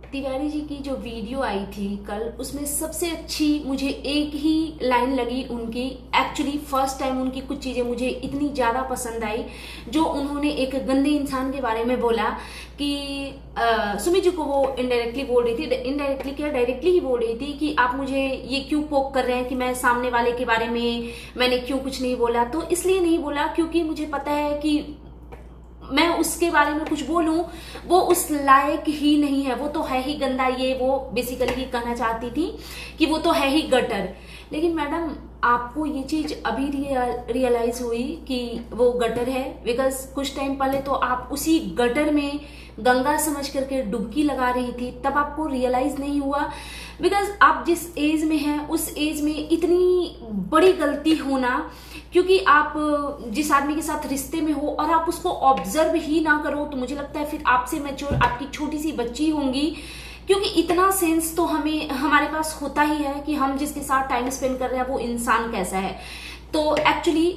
तिवारी जी की जो वीडियो आई थी कल, उसमें सबसे अच्छी मुझे एक ही लाइन लगी उनकी। एक्चुअली फर्स्ट टाइम उनकी कुछ चीजें मुझे इतनी ज्यादा पसंद आई, जो उन्होंने एक गंदे इंसान के बारे में बोला कि सुमित जी को वो इनडायरेक्टली बोल रही थी, इनडायरेक्टली क्या डायरेक्टली ही बोल रही थी कि आप मुझे ये क्यों पोक कर रहे हैं कि मैं सामने वाले के बारे में मैंने क्यों कुछ नहीं बोला। तो इसलिए नहीं बोला क्योंकि मुझे पता है कि मैं उसके बारे में कुछ बोलूं वो उस लायक ही नहीं है, वो तो है ही गंदा। ये वो बेसिकली कहना चाहती थी कि वो तो है ही गटर। लेकिन मैडम आपको ये चीज अभी रियलाइज हुई कि वो गटर है? बिकॉज कुछ टाइम पहले तो आप उसी गटर में गंगा समझ करके डुबकी लगा रही थी, तब आपको रियलाइज नहीं हुआ। बिकॉज आप जिस एज में हैं उस एज में इतनी बड़ी गलती होना, क्योंकि आप जिस आदमी के साथ रिश्ते में हो और आप उसको ऑब्जर्व ही ना करो, तो मुझे लगता है फिर आपसे मैच्योर आपकी छोटी सी बच्ची होंगी। क्योंकि इतना सेंस तो हमारे पास होता ही है कि हम जिसके साथ टाइम स्पेंड कर रहे हैं वो इंसान कैसा है। तो एक्चुअली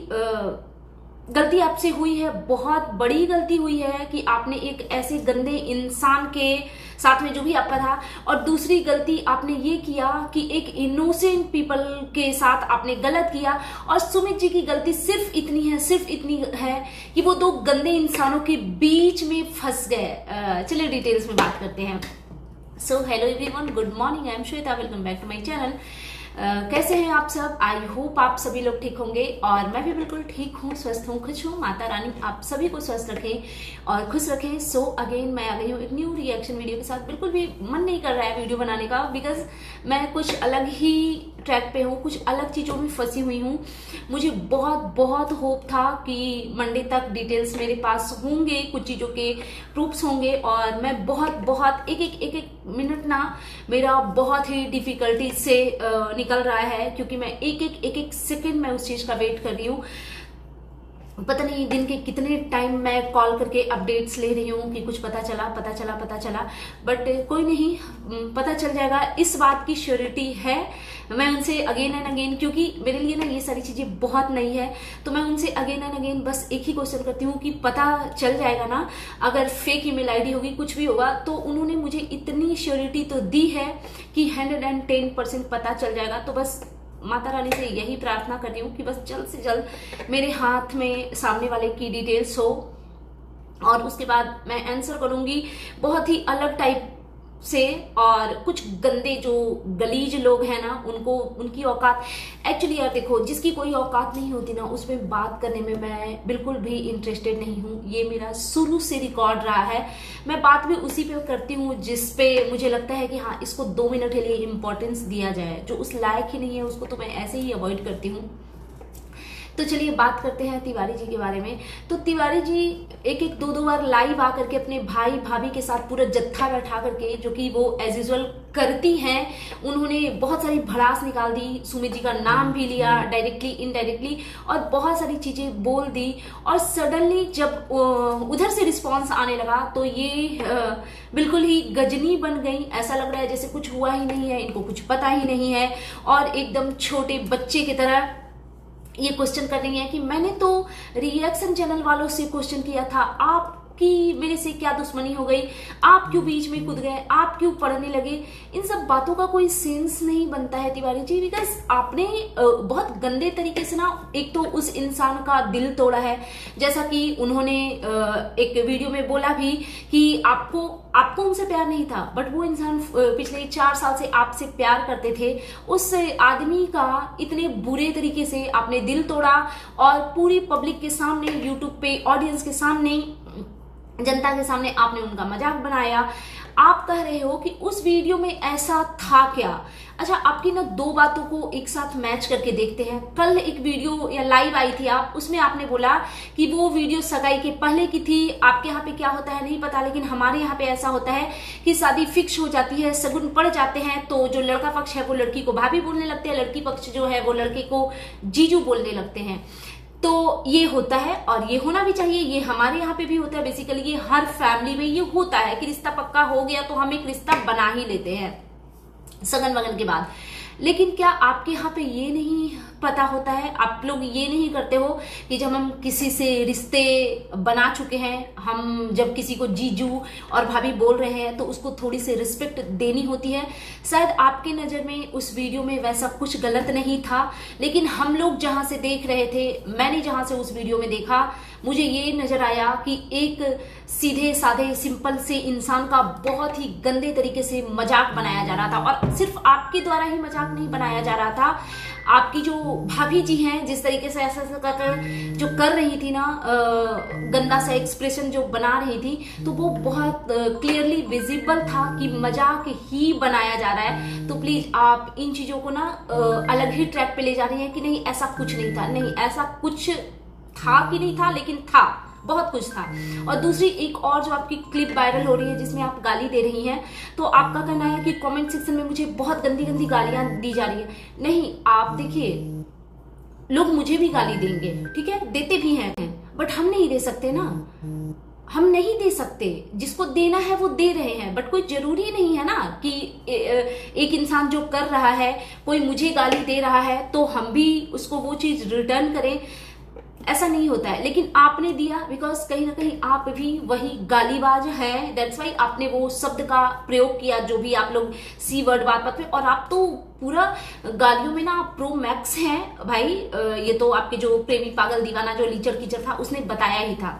गलती आपसे हुई है, बहुत बड़ी गलती हुई है कि आपने एक ऐसे गंदे इंसान के साथ में जो भी आपका था। और दूसरी गलती आपने ये किया कि एक इनोसेंट पीपल के साथ आपने गलत किया। और सुमित जी की गलती सिर्फ इतनी है कि वो दो गंदे इंसानों के बीच में फंस गए। चलिए डिटेल्स में बात करते हैं। So hello everyone, good morning, I am Shweta, welcome back to my channel. कैसे हैं आप सब? आई होप आप सभी लोग ठीक होंगे और मैं भी बिल्कुल ठीक हूँ, स्वस्थ हूँ, खुश हूँ। माता रानी आप सभी को स्वस्थ रखें और खुश रखें। सो अगेन मैं आ गई हूँ एक न्यू रिएक्शन वीडियो के साथ। बिल्कुल भी मन नहीं कर रहा है वीडियो बनाने का, बिकॉज मैं कुछ अलग ही ट्रैक पे हूँ, कुछ अलग चीजों में फंसी हुई हूँ। मुझे बहुत होप था कि मंडे तक डिटेल्स मेरे पास होंगे, कुछ चीजों के प्रूफ्स होंगे। और मैं बहुत एक मिनट ना मेरा बहुत ही डिफिकल्टी से निकल रहा है, क्योंकि मैं एक सेकंड मैं उस चीज का वेट कर रही हूँ। पता नहीं दिन के कितने टाइम मैं कॉल करके अपडेट्स ले रही हूँ कि कुछ पता चला, बट कोई नहीं, पता चल जाएगा। इस बात की श्योरिटी है। मैं उनसे अगेन एंड अगेन, क्योंकि मेरे लिए ना ये सारी चीजें बहुत नई है, तो मैं उनसे अगेन एंड अगेन बस एक ही क्वेश्चन करती हूँ कि पता चल जाएगा ना? अगर फेक ईमेल आईडी होगी, कुछ भी होगा, तो उन्होंने मुझे इतनी श्योरिटी तो दी है कि 110% पता चल जाएगा। तो बस माता रानी से यही प्रार्थना कर रही हूँ कि बस जल्द से जल्द मेरे हाथ में सामने वाले की डिटेल्स हो और उसके बाद मैं आंसर करूंगी बहुत ही अलग टाइप से। और कुछ गंदे जो गलीज लोग हैं ना, उनको उनकी औकात, एक्चुअली यार देखो, जिसकी कोई औकात नहीं होती ना, उसमें बात करने में मैं बिल्कुल भी इंटरेस्टेड नहीं हूँ। ये मेरा शुरू से रिकॉर्ड रहा है। मैं बात भी उसी पे करती हूँ जिस पे मुझे लगता है कि हाँ, इसको 2 मिनट के लिए इंपॉर्टेंस दिया जाए। जो उस लायक ही नहीं है उसको तो मैं ऐसे ही अवॉइड करती हूँ। तो चलिए बात करते हैं तिवारी जी के बारे में। तो तिवारी जी एक दो बार लाइव आकर के अपने भाई भाभी के साथ पूरा जत्था बैठा करके, जो कि वो एज यूजुअल करती हैं, उन्होंने बहुत सारी भड़ास निकाल दी। सुमित जी का नाम भी लिया डायरेक्टली इनडायरेक्टली और बहुत सारी चीजें बोल दी। और सडनली जब उधर से रिस्पॉन्स आने लगा तो ये बिल्कुल ही गजनी बन गई। ऐसा लग रहा है जैसे कुछ हुआ ही नहीं है, इनको कुछ पता ही नहीं है, और एकदम छोटे बच्चे की तरह ये क्वेश्चन कर रही है कि मैंने तो रिएक्शन चैनल वालों से क्वेश्चन किया था, आपकी मेरे से क्या दुश्मनी हो गई, आप क्यों बीच में कूद गए, आप क्यों पढ़ने लगे। इन सब बातों का कोई सेंस नहीं बनता है तिवारी जी, बिकॉज आपने बहुत गंदे तरीके से ना एक तो उस इंसान का दिल तोड़ा है। जैसा कि उन्होंने एक वीडियो में बोला भी कि आपको उनसे प्यार नहीं था, बट वो इंसान पिछले 4 साल से आपसे प्यार करते थे। उस आदमी का इतने बुरे तरीके से आपने दिल तोड़ा और पूरी पब्लिक के सामने, यूट्यूब पे ऑडियंस के सामने, जनता के सामने आपने उनका मजाक बनाया। आप कह रहे हो कि उस वीडियो में ऐसा था क्या? अच्छा, आपकी ना 2 बातों को एक साथ मैच करके देखते हैं। कल एक वीडियो या लाइव आई थी आप, उसमें आपने बोला कि वो वीडियो सगाई के पहले की थी। आपके यहाँ पे क्या होता है नहीं पता, लेकिन हमारे यहाँ पे ऐसा होता है कि शादी फिक्स हो जाती है, शगुन पड़ जाते हैं, तो जो लड़का पक्ष है वो लड़की को भाभी बोलने लगते हैं, लड़की पक्ष जो है वो लड़के को जीजू बोलने लगते हैं। तो ये होता है और ये होना भी चाहिए। ये हमारे यहाँ पे भी होता है। बेसिकली ये हर फैमिली में ये होता है कि रिश्ता पक्का हो गया तो हम एक रिश्ता बना ही लेते हैं सगन वगन के बाद। लेकिन क्या आपके यहाँ पे ये नहीं पता होता है। आप लोग ये नहीं करते हो कि जब हम किसी से रिश्ते बना चुके हैं, हम जब किसी को जीजू और भाभी बोल रहे हैं तो उसको थोड़ी सी रिस्पेक्ट देनी होती है। शायद आपके नज़र में उस वीडियो में वैसा कुछ गलत नहीं था, लेकिन हम लोग जहां से देख रहे थे, मैंने जहां से उस वीडियो में देखा, मुझे ये नजर आया कि एक सीधे साधे सिंपल से इंसान का बहुत ही गंदे तरीके से मजाक बनाया जा रहा था। और सिर्फ आपके द्वारा ही मजाक नहीं बनाया जा रहा था, आपकी जो भाभी जी हैं जिस तरीके से ऐसा कर जो कर रही थी ना, गंदा सा एक्सप्रेशन जो बना रही थी, तो वो बहुत क्लियरली विजिबल था कि मजाक ही बनाया जा रहा है। तो प्लीज आप इन चीजों को ना अलग ही ट्रैक पे ले जा रही हैं कि नहीं ऐसा कुछ नहीं था। नहीं, ऐसा कुछ था कि नहीं था, लेकिन था, बहुत कुछ था। और दूसरी एक और जो आपकी क्लिप वायरल हो रही है जिसमें आप गाली दे रही हैं, तो आपका कहना है कि कमेंट सेक्शन में मुझे बहुत गंदी गंदी गालियां दी जा रही है। नहीं, आप देखिए, लोग मुझे भी गाली देंगे, ठीक है, देते भी हैं, बट हम नहीं दे सकते ना, हम नहीं दे सकते। जिसको देना है वो दे रहे हैं, बट कोई जरूरी नहीं है ना कि एक इंसान जो कर रहा है, कोई मुझे गाली दे रहा है तो हम भी उसको वो चीज रिटर्न करें, ऐसा नहीं होता है। लेकिन आपने दिया बिकॉज कहीं ना कहीं आप भी वही गालीबाज हैं, दैट्स वाई आपने वो शब्द का प्रयोग किया जो भी आप लोग सी वर्ड बात बात पे, और आप तो पूरा गालियों में ना प्रो मैक्स हैं भाई। ये तो आपके जो प्रेमी पागल दीवाना जो लीचर कीचर था उसने बताया ही था।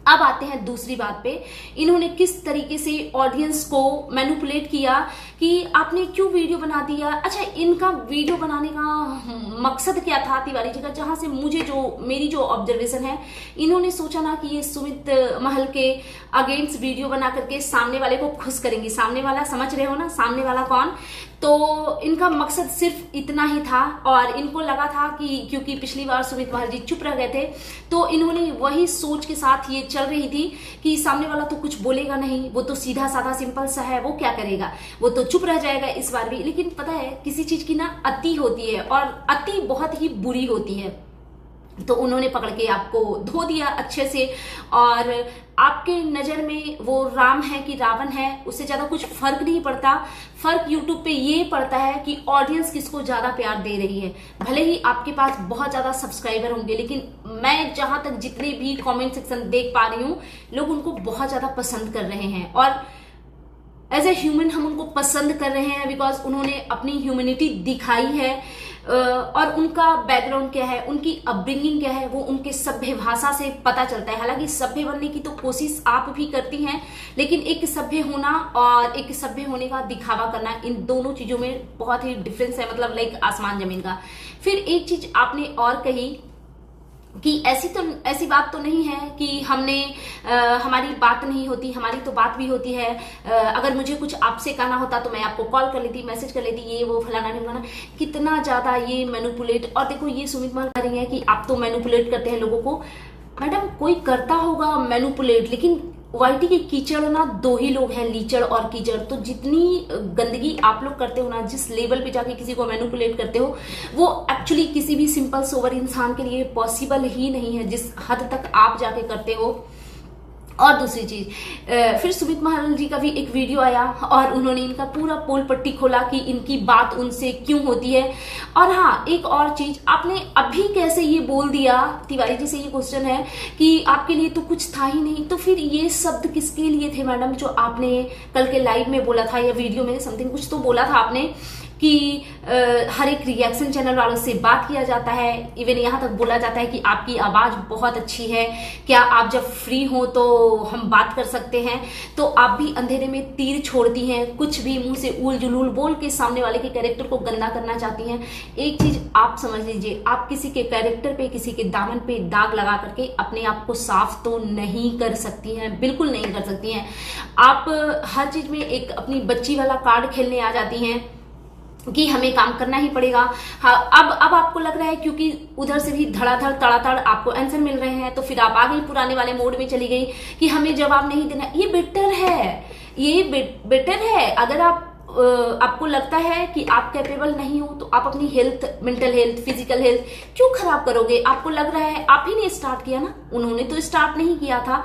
अब आते हैं दूसरी बात पे, इन्होंने किस तरीके से ऑडियंस को मैनिपुलेट किया कि आपने क्यों वीडियो बना दिया। अच्छा, इनका वीडियो बनाने का मकसद क्या था तिवारी जी का, जहां से मुझे जो मेरी जो ऑब्जर्वेशन है, इन्होंने सोचा ना कि ये सुमित महल के अगेंस्ट वीडियो बना करके सामने वाले को खुश करेंगी। सामने वाला समझ रहे हो ना, सामने वाला कौन? तो इनका मकसद सिर्फ इतना ही था। और इनको लगा था कि क्योंकि पिछली बार सुमित महल जी चुप रह गए थे, तो इन्होंने वही सोच के साथ ये चल रही थी कि सामने वाला तो कुछ बोलेगा नहीं, वो तो सीधा साधा सिंपल सा है, वो क्या करेगा, वो तो चुप रह जाएगा इस बार भी। लेकिन पता है, किसी चीज की ना अति होती है और अति बहुत ही बुरी होती है। तो उन्होंने पकड़ के आपको धो दिया अच्छे से, और आपके नजर में वो राम है कि रावण है, उससे ज्यादा कुछ फर्क नहीं पड़ता। फर्क यूट्यूब पे ये पड़ता है कि ऑडियंस किसको ज्यादा प्यार दे रही है। भले ही आपके पास बहुत ज्यादा सब्सक्राइबर होंगे, लेकिन मैं जहां तक जितने भी कमेंट सेक्शन देख पा रही हूँ, लोग उनको बहुत ज्यादा पसंद कर रहे हैं। और एज ए ह्यूमन हम उनको पसंद कर रहे हैं बिकॉज उन्होंने अपनी ह्यूमैनिटी दिखाई है, और उनका बैकग्राउंड क्या है, उनकी अपब्रिंगिंग क्या है, वो उनके सभ्य भाषा से पता चलता है। हालांकि सभ्य बनने की तो कोशिश आप भी करती हैं, लेकिन एक सभ्य होना और एक सभ्य होने का दिखावा करना, इन दोनों चीजों में बहुत ही डिफरेंस है, मतलब लाइक आसमान जमीन का। फिर एक चीज आपने और कही कि ऐसी बात तो नहीं है कि हमने हमारी बात नहीं होती, हमारी तो बात भी होती है। अगर मुझे कुछ आपसे कहना होता तो मैं आपको कॉल कर लेती, मैसेज कर लेती, ये वो फलाना ढिमकाना। कितना ज्यादा ये मैनिपुलेट। और देखो, ये सुमित महल कह रही है कि आप तो मैनिपुलेट करते हैं लोगों को। मैडम, कोई करता होगा मैनिपुलेट, लेकिन वाईटी के कीचड़ ना दो ही लोग हैं, लीचड़ और कीचड़। तो जितनी गंदगी आप लोग करते हो ना, जिस लेवल पे जाके किसी को मैनिपुलेट करते हो, वो एक्चुअली किसी भी सिंपल सोवर इंसान के लिए पॉसिबल ही नहीं है, जिस हद तक आप जाके करते हो। और दूसरी चीज, फिर सुमित महल जी का भी एक वीडियो आया और उन्होंने इनका पूरा पोल पट्टी खोला कि इनकी बात उनसे क्यों होती है। और हाँ, एक और चीज, आपने अभी कैसे ये बोल दिया, तिवारी जी से ये क्वेश्चन है कि आपके लिए तो कुछ था ही नहीं, तो फिर ये शब्द किसके लिए थे मैडम, जो आपने कल के लाइव में बोला था या वीडियो में समथिंग कुछ तो बोला था आपने कि हर एक रिएक्शन चैनल वालों से बात किया जाता है, इवन यहाँ तक बोला जाता है कि आपकी आवाज बहुत अच्छी है, क्या आप जब फ्री हो तो हम बात कर सकते हैं। तो आप भी अंधेरे में तीर छोड़ती हैं, कुछ भी मुंह से उल जुलूल बोल के सामने वाले के कैरेक्टर को गंदा करना चाहती हैं। एक चीज आप समझ लीजिए, आप किसी के कैरेक्टर पे, किसी के दामन पे दाग लगा करके अपने आप को साफ तो नहीं कर सकती हैं, बिल्कुल नहीं कर सकती हैं। आप हर चीज में एक अपनी बच्ची वाला कार्ड खेलने आ जाती हैं कि हमें काम करना ही पड़ेगा। हाँ, अब आपको लग रहा है क्योंकि उधर से भी धड़ाधड़ तड़ातड़ आपको आंसर मिल रहे हैं, तो फिर आप आ गई पुराने वाले मोड में चली गई कि हमें जवाब नहीं देना। ये बेटर है, ये बेटर है। अगर आप आपको लगता है कि आप कैपेबल नहीं हो तो आप अपनी health, mental health, physical health क्यों खराब करोगे? आपको लग रहा है, आप ही ने स्टार्ट किया ना, उन्होंने तो स्टार्ट नहीं किया था,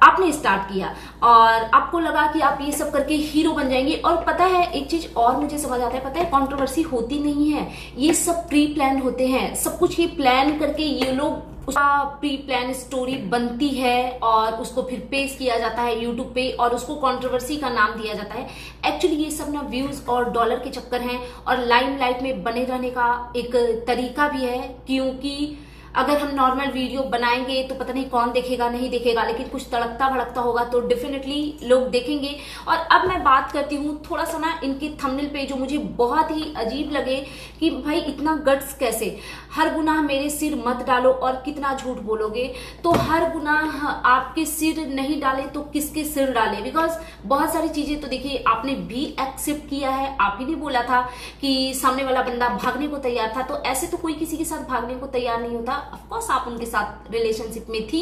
आपने स्टार्ट किया और आपको लगा कि आप ये सब करके हीरो बन जाएंगे। और पता है एक चीज और मुझे समझ आता है, पता है कंट्रोवर्सी होती नहीं है, ये सब प्री प्लान होते हैं, सब कुछ ये प्लान करके ये लोग उसका प्री प्लान स्टोरी बनती है और उसको फिर पेश किया जाता है यूट्यूब पे और उसको कंट्रोवर्सी का नाम दिया जाता है। एक्चुअली ये सब ना व्यूज और डॉलर के चक्कर हैं और लाइमलाइट में बने रहने का एक तरीका भी है, क्योंकि अगर हम नॉर्मल वीडियो बनाएंगे तो पता नहीं कौन देखेगा, नहीं देखेगा, लेकिन कुछ तड़कता भड़कता होगा तो डेफिनेटली लोग देखेंगे। और अब मैं बात करती हूँ थोड़ा सा ना इनके थंबनेल पे जो मुझे बहुत ही अजीब लगे कि भाई इतना गट्स कैसे, हर गुनाह मेरे सिर मत डालो और कितना झूठ बोलोगे। तो हर गुनाह आपके सिर नहीं डाले तो किसके सिर डाले? बिकॉज बहुत सारी चीजें तो देखिए आपने भी एक्सेप्ट किया है, आप ही ने बोला था कि सामने वाला बंदा भागने को तैयार था, तो ऐसे तो कोई किसी के साथ भागने को तैयार नहीं होता। ऑफकोर्स आप उनके साथ रिलेशनशिप में थी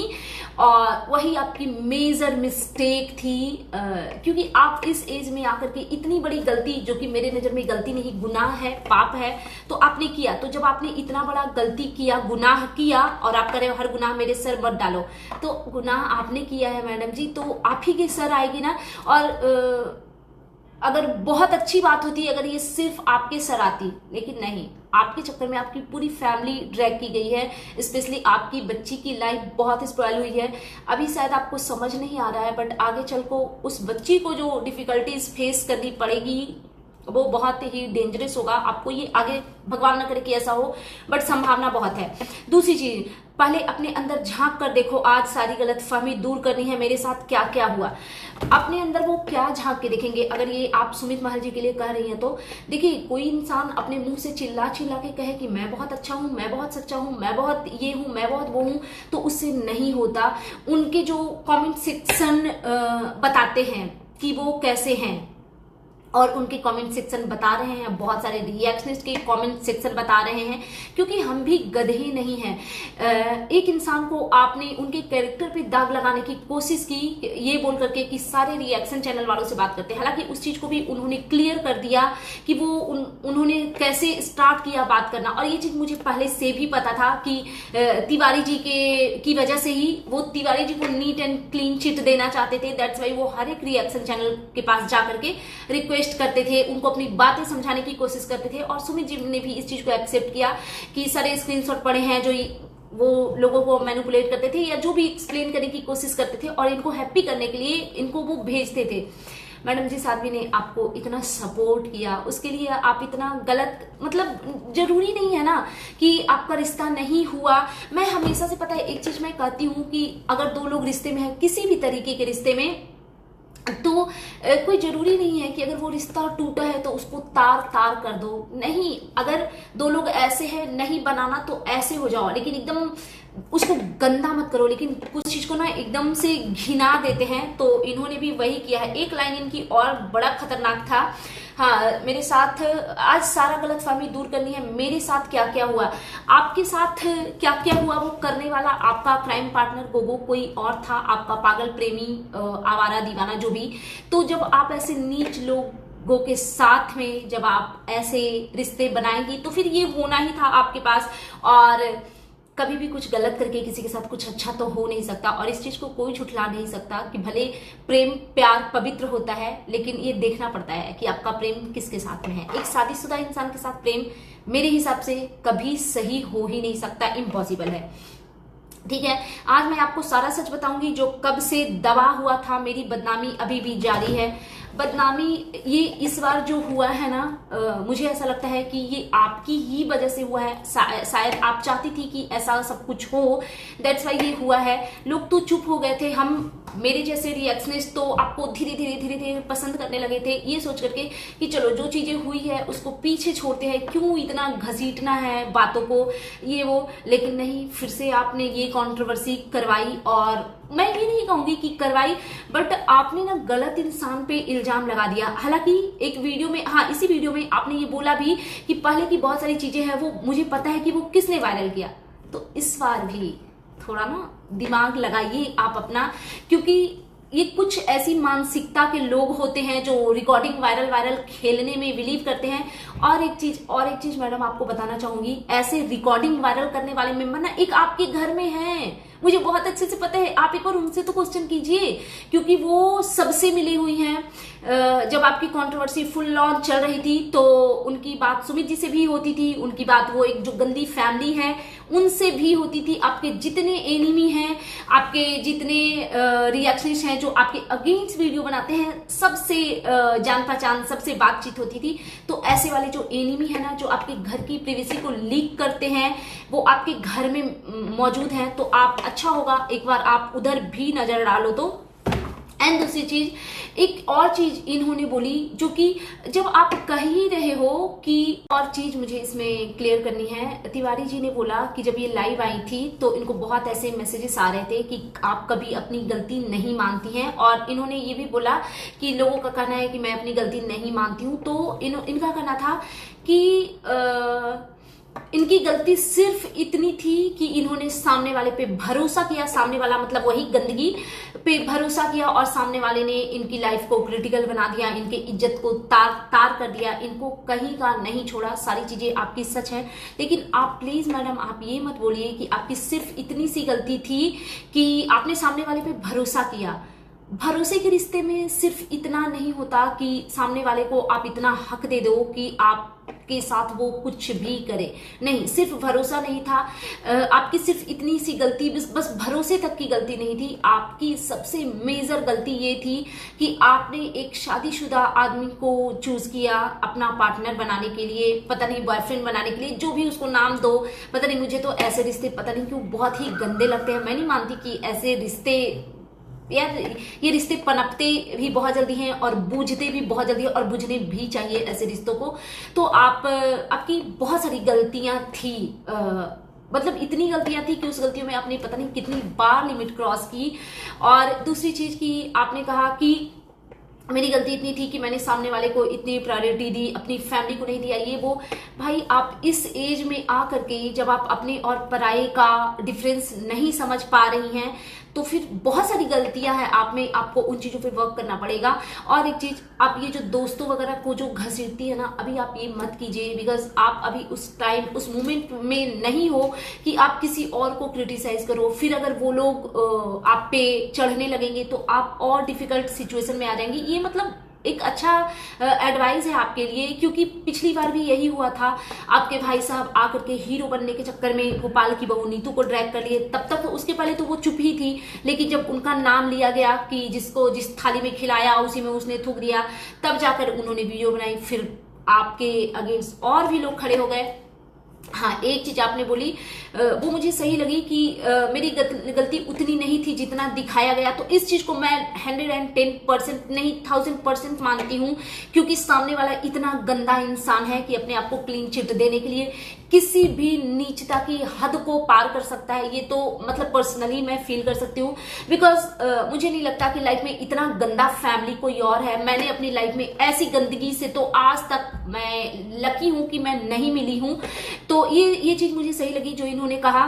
और वही आपकी मेजर मिस्टेक थी, क्योंकि आप इस एज में आकर के इतनी बड़ी गलती, जो कि मेरे नजर में गलती नहीं गुनाह है, पाप है, तो आपने किया। तो जब आपने इतना बड़ा गलती किया, गुनाह किया और आप कह रहे हो हर गुनाह मेरे सर मत डालो, तो गुनाह आपने किया है मैडम जी, तो आप ही के सर आएगी ना। और अगर बहुत अच्छी बात होती अगर ये सिर्फ आपके सर आती, लेकिन नहीं, आपके चक्कर में आपकी पूरी फैमिली ड्रैग की गई है, स्पेशली आपकी बच्ची की लाइफ बहुत स्पॉइल हुई है। अभी शायद आपको समझ नहीं आ रहा है, बट आगे चल को उस बच्ची को जो डिफिकल्टीज फेस करनी पड़ेगी वो बहुत ही डेंजरस होगा। आपको ये आगे भगवान न करे कि ऐसा हो, बट संभावना बहुत है। दूसरी चीज, पहले अपने अंदर झांक कर देखो, आज सारी गलतफहमी दूर करनी है, मेरे साथ क्या क्या हुआ। अपने अंदर वो क्या झांक के देखेंगे? अगर ये आप सुमित महल जी के लिए कह रही हैं तो देखिए, कोई इंसान अपने मुंह से चिल्ला चिल्ला के कहे कि मैं बहुत अच्छा हूं, मैं बहुत सच्चा हूं, मैं बहुत ये हूं, मैं बहुत वो हूं, तो उससे नहीं होता। उनके जो कमेंट सेक्शन बताते हैं कि वो कैसे हैं, और उनके कमेंट सेक्शन बता रहे हैं, बहुत सारे रिएक्शनिस्ट के कमेंट सेक्शन बता रहे हैं, क्योंकि हम भी गधे नहीं हैं। एक इंसान को आपने उनके कैरेक्टर पे दाग लगाने की कोशिश की, ये बोल करके कि सारे रिएक्शन चैनल वालों से बात करते हैं। हालांकि उस चीज को भी उन्होंने क्लियर कर दिया कि वो उन्होंने कैसे स्टार्ट किया बात करना, और ये चीज मुझे पहले से भी पता था कि तिवारी जी की वजह से ही वो तिवारी जी को नीट एंड क्लीन चिट देना चाहते थे। दैट्स वाई वो हर एक रिएक्शन चैनल के पास जाकर के रिक्वेस्ट करते थे, उनको अपनी बातें समझाने की कोशिश करते थे। और सुमित जी ने भी इस चीज को एक्सेप्ट किया कि सारे स्क्रीनशॉट पड़े हैं जो वो लोगों को मैनिपुलेट करते थे या जो भी एक्सप्लेन करने की कोशिश करते थे, और इनको हैप्पी करने के लिए इनको वो भेजते थे। मैडम जी साध्वी ने आपको इतना सपोर्ट किया, उसके लिए आप इतना गलत, मतलब जरूरी नहीं है ना कि आपका रिश्ता नहीं हुआ। मैं हमेशा से, पता है एक चीज मैं कहती हूँ कि अगर दो लोग रिश्ते में है, किसी भी तरीके के रिश्ते में, तो कोई जरूरी नहीं है कि अगर वो रिश्ता टूटा है तो उसको तार तार कर दो। नहीं, अगर दो लोग ऐसे हैं, नहीं बनाना तो ऐसे हो जाओ, लेकिन एकदम उसको गंदा मत करो। लेकिन कुछ चीज को ना एकदम से घिना देते हैं, तो इन्होंने भी वही किया है। एक लाइन इनकी और बड़ा खतरनाक था, हाँ मेरे साथ आज सारा गलतफहमी दूर करनी है, मेरे साथ क्या क्या हुआ, आपके साथ क्या क्या हुआ वो करने वाला आपका क्राइम पार्टनर गोगो कोई और था, आपका पागल प्रेमी, आवारा दीवाना जो भी। तो जब आप ऐसे नीच लोगों के साथ में जब आप ऐसे रिश्ते बनाएंगी तो फिर ये होना ही था आपके पास। और कभी भी कुछ गलत करके किसी के साथ कुछ अच्छा तो हो नहीं सकता, और इस चीज को कोई झुठला नहीं सकता कि भले प्रेम प्यार पवित्र होता है, लेकिन ये देखना पड़ता है कि आपका प्रेम किसके साथ में है। एक शादीशुदा इंसान के साथ प्रेम मेरे हिसाब से कभी सही हो ही नहीं सकता, इम्पॉसिबल है। ठीक है, आज मैं आपको सारा सच बताऊंगी जो कब से दबा हुआ था। मेरी बदनामी अभी भी जारी है। बदनामी ये इस बार जो हुआ है ना, मुझे ऐसा लगता है कि ये आपकी ही वजह से हुआ है। शायद आप चाहती थी कि ऐसा सब कुछ हो, दैट्स वाई ये हुआ है। लोग तो चुप हो गए थे, हम मेरे जैसे रिएक्शनिस्ट तो आपको धीरे धीरे पसंद करने लगे थे, ये सोच करके कि चलो जो चीजें हुई है उसको पीछे छोड़ते हैं, क्यों इतना घसीटना है बातों को, ये वो। लेकिन नहीं, फिर से आपने ये कंट्रोवर्सी करवाई, और मैं ये नहीं कहूंगी कि करवाई, बट आपने ना गलत इंसान पे इल्जाम लगा दिया। हालांकि एक वीडियो में, हाँ इसी वीडियो में आपने ये बोला भी कि पहले की बहुत सारी चीजें हैं वो मुझे पता है कि वो किसने वायरल किया। तो इस बार भी थोड़ा ना दिमाग लगाइए आप अपना, क्योंकि ये कुछ ऐसी मानसिकता के लोग होते हैं जो रिकॉर्डिंग वायरल खेलने में बिलीव करते हैं। और एक चीज मैडम आपको बताना चाहूंगी, ऐसे रिकॉर्डिंग वायरल करने वाले मेंबर ना एक आपके घर में हैं, मुझे बहुत अच्छे से पता है। आप एक बार उनसे तो क्वेश्चन कीजिए, क्योंकि वो सबसे मिली हुई हैं। जब आपकी कंट्रोवर्सी फुल लॉन्च चल रही थी तो उनकी बात सुमित जी से भी होती थी, उनकी बात वो एक जो गंदी फैमिली है उनसे भी होती थी। आपके जितने एनिमी हैं, आपके जितने रिएक्शनिस्ट हैं जो आपके अगेंस्ट वीडियो बनाते हैं, सबसे जान पहचान, सबसे बातचीत होती थी। तो ऐसे वाले जो एनिमी है ना, जो आपके घर की प्राइवेसी को लीक करते हैं, वो आपके घर में मौजूद हैं। तो आप अच्छा होगा एक बार आप उधर भी नजर डालो। तो एंड दूसरी चीज, एक और चीज इन्होंने बोली जो कि जब आप कह ही रहे हो कि, और चीज मुझे इसमें क्लियर करनी है। तिवारी जी ने बोला कि जब ये लाइव आई थी तो इनको बहुत ऐसे मैसेजेस आ रहे थे कि आप कभी अपनी गलती नहीं मानती हैं, और इन्होंने ये भी बोला कि लोगों का कहना है कि मैं अपनी गलती नहीं मानती हूं। तो इनका कहना था कि इनकी गलती सिर्फ इतनी थी कि इन्होंने सामने वाले पे भरोसा किया, सामने वाला मतलब वही गंदगी पे भरोसा किया, और सामने वाले ने इनकी लाइफ को क्रिटिकल बना दिया, इनके इज्जत को तार कर दिया, इनको कहीं का नहीं छोड़ा। सारी चीजें आपकी सच है, लेकिन आप प्लीज मैडम आप ये मत बोलिए कि आपकी सिर्फ इतनी सी गलती थी कि आपने सामने वाले पे भरोसा किया। भरोसे के रिश्ते में सिर्फ इतना नहीं होता कि सामने वाले को आप इतना हक दे दो कि आपके साथ वो कुछ भी करे। नहीं, सिर्फ भरोसा नहीं था, आपकी सिर्फ इतनी सी गलती, बस भरोसे तक की गलती नहीं थी। आपकी सबसे मेजर गलती ये थी कि आपने एक शादीशुदा आदमी को चूज किया अपना पार्टनर बनाने के लिए, पता नहीं बॉयफ्रेंड बनाने के लिए, जो भी उसको नाम दो। पता नहीं, मुझे तो ऐसे रिश्ते पता नहीं क्यों बहुत ही गंदे लगते हैं। मैं नहीं मानती कि ऐसे रिश्ते, यार ये रिश्ते पनपते भी बहुत जल्दी हैं और बूझते भी बहुत जल्दी है, और बुझने भी चाहिए ऐसे रिश्तों को। तो आपकी बहुत सारी गलतियां थी, मतलब इतनी गलतियां थी कि उस गलतियों में आपने पता नहीं कितनी बार लिमिट क्रॉस की। और दूसरी चीज की आपने कहा कि मेरी गलती इतनी थी कि मैंने सामने वाले को इतनी प्रायोरिटी दी, अपनी फैमिली को नहीं दिया, ये वो। भाई आप इस एज में आकर के जब आप अपने और पराये का डिफरेंस नहीं समझ पा रही हैं तो फिर बहुत सारी गलतियां हैं आप में, आपको उन चीजों पे वर्क करना पड़ेगा। और एक चीज, आप ये जो दोस्तों वगैरह को जो घसीटती है ना, अभी आप ये मत कीजिए, बिकॉज आप अभी उस टाइम उस मोमेंट में नहीं हो कि आप किसी और को क्रिटिसाइज करो। फिर अगर वो लोग आप पे चढ़ने लगेंगे तो आप और डिफिकल्ट सिचुएशन में आ जाएंगे। ये मतलब एक अच्छा एडवाइस है आपके लिए, क्योंकि पिछली बार भी यही हुआ था। आपके भाई साहब आकर के हीरो बनने के चक्कर में गोपाल की बहू नीतू को ड्रैग कर लिए। तब तक तो उसके पहले तो वो चुप ही थी, लेकिन जब उनका नाम लिया गया कि जिसको जिस थाली में खिलाया उसी में उसने थूक दिया, तब जाकर उन्होंने वीडियो बनाई। फिर आपके अगेंस्ट और भी लोग खड़े हो गए। हाँ, एक चीज आपने बोली वो मुझे सही लगी कि मेरी गलती उतनी नहीं थी जितना दिखाया गया। तो इस चीज को मैं 110% नहीं 1000% मानती हूँ, क्योंकि सामने वाला इतना गंदा इंसान है कि अपने आप को क्लीन चिट देने के लिए किसी भी नीचता की हद को पार कर सकता है। ये तो मतलब पर्सनली मैं फील कर सकती हूँ, बिकॉज मुझे नहीं लगता कि लाइफ में इतना गंदा फैमिली कोई और है। मैंने अपनी लाइफ में ऐसी गंदगी से तो आज तक मैं लकी हूं कि मैं नहीं मिली हूं। तो ये चीज मुझे सही लगी जो इन्होंने कहा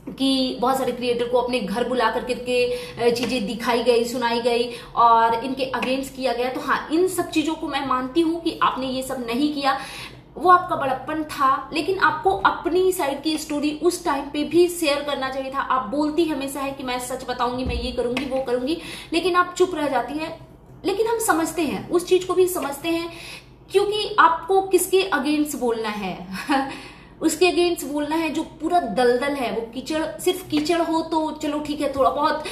कि बहुत सारे क्रिएटर को अपने घर बुला करके चीजें दिखाई गई, सुनाई गई और इनके अगेंस्ट किया गया। तो हाँ, इन सब चीजों को मैं मानती हूँ कि आपने ये सब नहीं किया, वो आपका बड़प्पन था, लेकिन आपको अपनी साइड की स्टोरी उस टाइम पे भी शेयर करना चाहिए था। आप बोलती हमेशा है कि मैं सच बताऊंगी, मैं ये करूंगी वो करूंगी, लेकिन आप चुप रह जाती है। लेकिन हम समझते हैं, उस चीज को भी समझते हैं, क्योंकि आपको किसके अगेंस्ट बोलना है उसके अगेंस्ट बोलना है जो पूरा दलदल है। वो कीचड़, सिर्फ कीचड़ हो तो चलो ठीक है, थोड़ा बहुत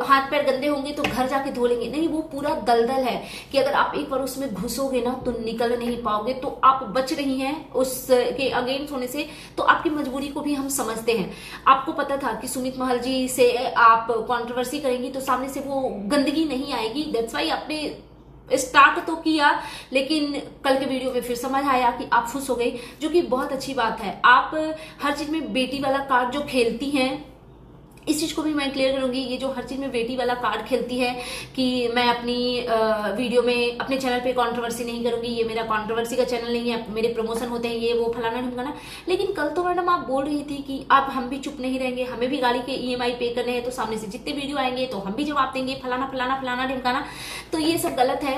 हाथ पैर गंदे होंगे तो घर जाके धो लेंगे, नहीं, वो पूरा दलदल है कि अगर आप एक बार उसमें घुसोगे ना तो निकल नहीं पाओगे। तो आप बच रही हैं उसके अगेंस्ट होने से, तो आपकी मजबूरी को भी हम समझते हैं। आपको पता था कि सुमित महल जी से आप कंट्रोवर्सी करेंगी तो सामने से वो गंदगी नहीं आएगी, दैट्स वाई आपने स्टार्ट तो किया, लेकिन कल के वीडियो में फिर समझ आया कि आप खुश हो गई, जो कि बहुत अच्छी बात है। आप हर चीज में बेटी वाला कार्ड जो खेलती हैं, इस चीज को भी मैं क्लियर करूंगी। ये जो हर चीज में बेटी वाला कार्ड खेलती है कि मैं अपनी वीडियो में अपने चैनल पे कंट्रोवर्सी नहीं करूंगी, ये मेरा कंट्रोवर्सी का चैनल नहीं है, मेरे प्रमोशन होते हैं, ये वो फलाना ढिमकाना। लेकिन कल तो मैडम आप बोल रही थी कि अब हम भी चुप नहीं रहेंगे, हमें भी गाड़ी के EMI पे करने हैं, तो सामने से जितने वीडियो आएंगे तो हम भी जवाब देंगे, फलाना फलाना फलाना ढिमकाना। तो ये सब गलत है।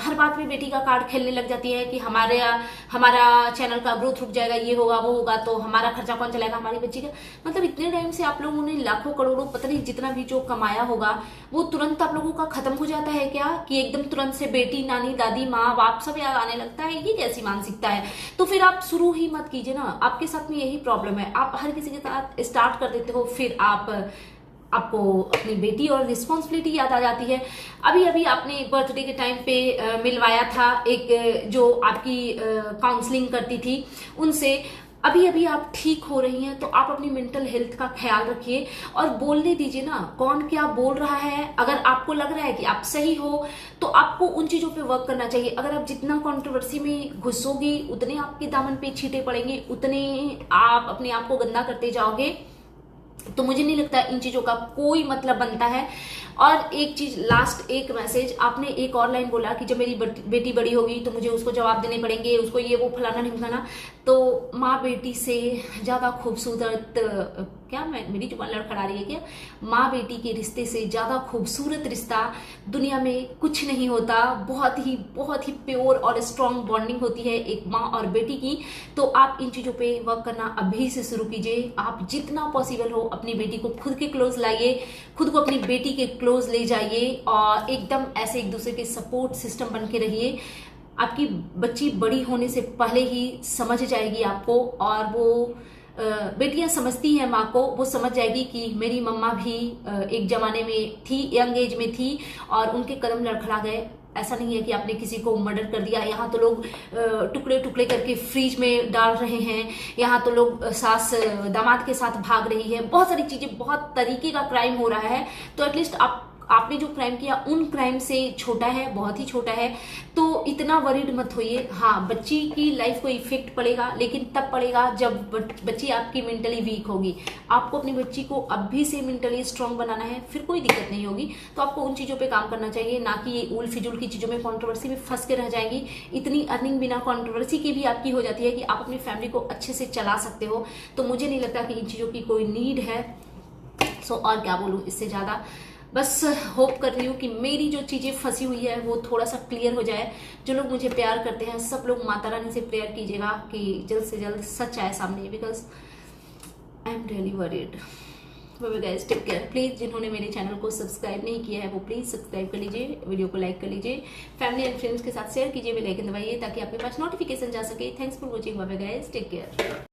हर बात में बेटी का कार्ड खेलने लग जाती है कि हमारा चैनल का ग्रोथ रुक जाएगा, ये होगा वो होगा, तो हमारा खर्चा कौन चलाएगा, हमारी बच्ची का। मतलब इतने टाइम से आप लोगों ने लाखों करोड़ों पता नहीं जितना भी जो कमाया होगा वो तुरंत आप लोगों का खत्म हो जाता है क्या, कि एकदम तुरंत से बेटी, नानी, दादी, माँ बाप सब याद आने लगता है? ये कैसी मानसिकता है? तो फिर आप शुरू ही मत कीजिए ना। आपके साथ में यही प्रॉब्लम है, आप हर किसी के साथ स्टार्ट कर देते हो, फिर आपको अपनी बेटी और रिस्पॉन्सिबिलिटी याद आ जाती है। अभी अभी आपने बर्थडे के टाइम पे मिलवाया था एक जो आपकी काउंसलिंग करती थी उनसे। अभी अभी आप ठीक हो रही हैं, तो आप अपनी मेंटल हेल्थ का ख्याल रखिए और बोलने दीजिए ना कौन क्या बोल रहा है। अगर आपको लग रहा है कि आप सही हो तो आपको उन चीजों पे वर्क करना चाहिए। अगर आप जितना कंट्रोवर्सी में घुसोगी उतने आपके दामन पे छींटे पड़ेंगे, उतने आप अपने आप को गंदा करते जाओगे। तो मुझे नहीं लगता इन चीजों का कोई मतलब बनता है। और एक चीज, लास्ट एक मैसेज, आपने एक और लाइन बोला कि जब मेरी बेटी बड़ी होगी तो मुझे उसको जवाब देने पड़ेंगे, उसको ये वो फलाना ढिमकाना। तो माँ बेटी से ज्यादा खूबसूरत, क्या मेरी जुबान लड़खड़ा रही है क्या? माँ बेटी के रिश्ते से ज्यादा खूबसूरत रिश्ता दुनिया में कुछ नहीं होता। बहुत ही प्योर और स्ट्रॉन्ग बॉन्डिंग होती है एक माँ और बेटी की। तो आप इन चीजों पे वर्क करना अभी से शुरू कीजिए। आप जितना पॉसिबल हो अपनी बेटी को खुद के क्लोज लाइए, खुद को अपनी बेटी के क्लोज ले जाइए और एकदम ऐसे एक दूसरे के सपोर्ट सिस्टम बन के रहिए। आपकी बच्ची बड़ी होने से पहले ही समझ जाएगी आपको, और वो बेटियां समझती हैं माँ को, वो समझ जाएगी कि मेरी मम्मा भी एक जमाने में थी, यंग एज में थी और उनके कदम लड़खड़ा गए। ऐसा नहीं है कि आपने किसी को मर्डर कर दिया। यहाँ तो लोग टुकड़े टुकड़े करके फ्रिज में डाल रहे हैं, यहाँ तो लोग सास दामाद के साथ भाग रही है, बहुत सारी चीजें, बहुत तरीके का क्राइम हो रहा है। तो एटलीस्ट आपने जो क्राइम किया उन क्राइम से छोटा है, बहुत ही छोटा है। तो इतना वरीड मत होइए। हाँ, बच्ची की लाइफ को इफेक्ट पड़ेगा, लेकिन तब पड़ेगा जब बच्ची आपकी मेंटली वीक होगी। आपको अपनी बच्ची को अभी से मेंटली स्ट्रांग बनाना है, फिर कोई दिक्कत नहीं होगी। तो आपको उन चीजों पे काम करना चाहिए, ना कि ये उल फिजुल की चीजों में, कंट्रोवर्सी में फंस के रह जाएंगी। इतनी अर्निंग बिना कंट्रोवर्सी की भी आपकी हो जाती है कि आप अपनी फैमिली को अच्छे से चला सकते हो। तो मुझे नहीं लगता कि इन चीजों की कोई नीड है। सो और क्या बोलूं इससे ज्यादा, बस होप कर रही हूँ कि मेरी जो चीजें फंसी हुई है वो थोड़ा सा क्लियर हो जाए। जो लोग मुझे प्यार करते हैं सब लोग माता रानी से प्रेयर कीजिएगा कि जल्द से जल्द सच आए सामने, because I am really worried. Bye guys, take care. Please जिन्होंने मेरे चैनल को सब्सक्राइब नहीं किया है वो प्लीज सब्सक्राइब कर लीजिए, वीडियो को लाइक कर लीजिए, फैमिली एंड फ्रेंड्स के साथ शेयर कीजिए, बेल आइकन दबाइए ताकि आपके पास नोटिफिकेशन जा सके। Thanks for watching. Bye guys, take care.